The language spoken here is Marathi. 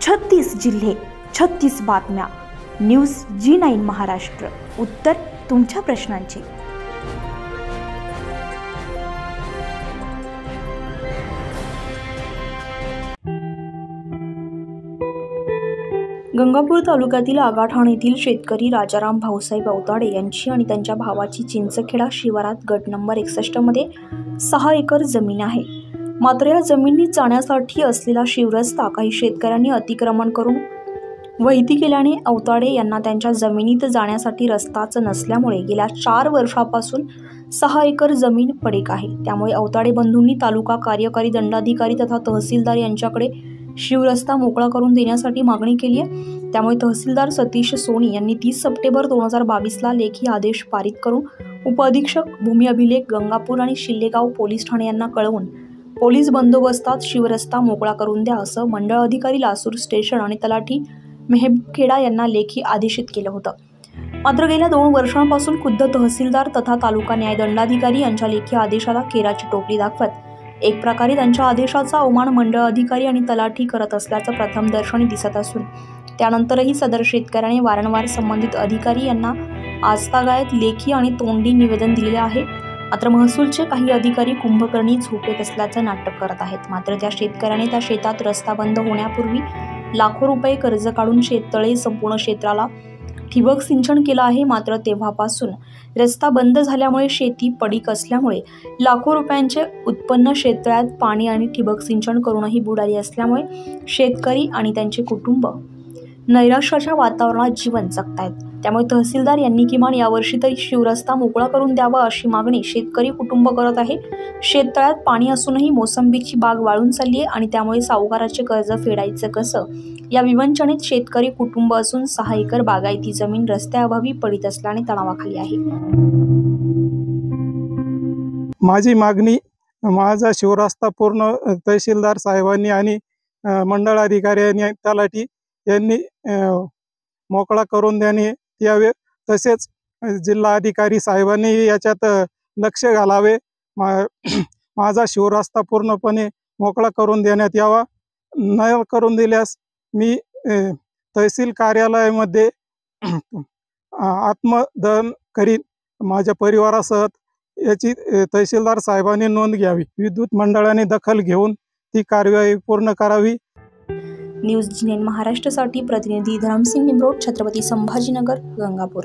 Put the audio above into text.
36 जिल्हे, 36 बातम्या. News G9 Maharashtra. उत्तर तुमच्या प्रश्नांचे. गंगापूर तालुक्यातील आगाठाण येथील शेतकरी राजाराम भाऊसाहेब अवताडे यांची आणि त्यांच्या भावाची चिंचखेडा शिवारात गट नंबर 61 मध्ये 6 एकर जमीन आहे. मात्र या जमिनीत जाण्यासाठी असलेला शिवरस्ता काही शेतकऱ्यांनी अतिक्रमण करून वैधी केल्याने अवताडे यांना त्यांच्या जमिनीत जाण्यासाठी रस्ताच नसल्यामुळे गेल्या 4 वर्षापासून 6 एकर जमीन पडीक आहे. त्यामुळे अवताडे बंधूंनी तालुका कार्यकारी दंडाधिकारी तथा तहसीलदार यांच्याकडे शिवरस्ता मोकळा करून देण्यासाठी मागणी केली आहे. त्यामुळे तहसीलदार सतीश सोनी यांनी 30 सप्टेंबर 2022 लेखी आदेश पारित करून उपअधीक्षक भूमी अभिलेख गंगापूर आणि शिल्लेगाव पोलीस ठाणे यांना कळवून पोलीस बंदोबस्तात शिवरस्ता मोकळा करून द्या असं मंडळ अधिकारी लासूर स्टेशन आणि तलाठी मेहबखेडा यांना लेखी आदेशित केलं होतं. मात्र गेल्या 2 वर्षांपासून खुद्द तहसीलदार तथा तालुका न्याय दंडाधिकारी यांच्या लेखी आदेशाला केराची टोपली दाखवत एक प्रकारे त्यांच्या आदेशाचा अवमान मंडळ अधिकारी आणि तलाठी करत असल्याचं प्रथमदर्शनी दिसत असून त्यानंतरही सदर शेतकऱ्याने वारंवार संबंधित अधिकारी यांना आजतागायत लेखी आणि तोंडी निवेदन दिलेले आहे. मात्र महसूलचे काही अधिकारी कुंभकर्णी झोपेत असल्याचं नाटक करत आहेत. मात्र त्या शेतकऱ्याने त्या शेतात रस्ता बंद होण्यापूर्वी लाखो रुपये कर्ज काढून शेततळे संपूर्ण क्षेत्राला ठिबक सिंचन केलं आहे. मात्र तेव्हापासून रस्ता बंद झाल्यामुळे शेती पडीक असल्यामुळे लाखो रुपयांचे उत्पन्न शेततळ्यात पाणी आणि ठिबक सिंचन करूनही बुडाली असल्यामुळे शेतकरी आणि त्यांचे कुटुंब नैराश्याच्या वातावरणात जीवन जगतायत. त्यामुळे तहसीलदार यांनी किमान यावर्षी तरी शिवरस्ता मोकळा करून द्यावा अशी मागणी शेतकरी कुटुंब करत आहे. शेततळ्यात पाणी असूनही मोसंबीची बाग वाळून चालली आहे आणि त्यामुळे सावकाराचे कर्ज फेडायचं कसं या विवंचनेत शेतकरी कुटुंब असून 6 एकर बागायती जमीन रस्त्याअभावी पडीत असल्याने तणावाखाली आहे. माझी मागणी माझा शिवरस्ता पूर्ण तहसीलदार साहेबांनी आणि मंडळ अधिकारी तलाठी यांनी मोकळा करून देणे यावे. तसेच जिल्हा अधिकारी साहेबांनी याच्यात लक्ष घालावे. माझा शिवरस्ता पूर्णपणे मोकळा करून देण्यात यावा. न करून दिल्यास मी तहसील कार्यालयामध्ये आत्मदहन करीन माझ्या परिवारासह. याची तहसीलदार साहेबांनी नोंद घ्यावी. विद्युत मंडळाने दखल घेऊन ती कार्यवाही पूर्ण करावी. न्यूज G9 महाराष्ट्रासाठी प्रतिनिधी धरमसिंग निमरोड, छत्रपती संभाजीनगर, गंगापूर.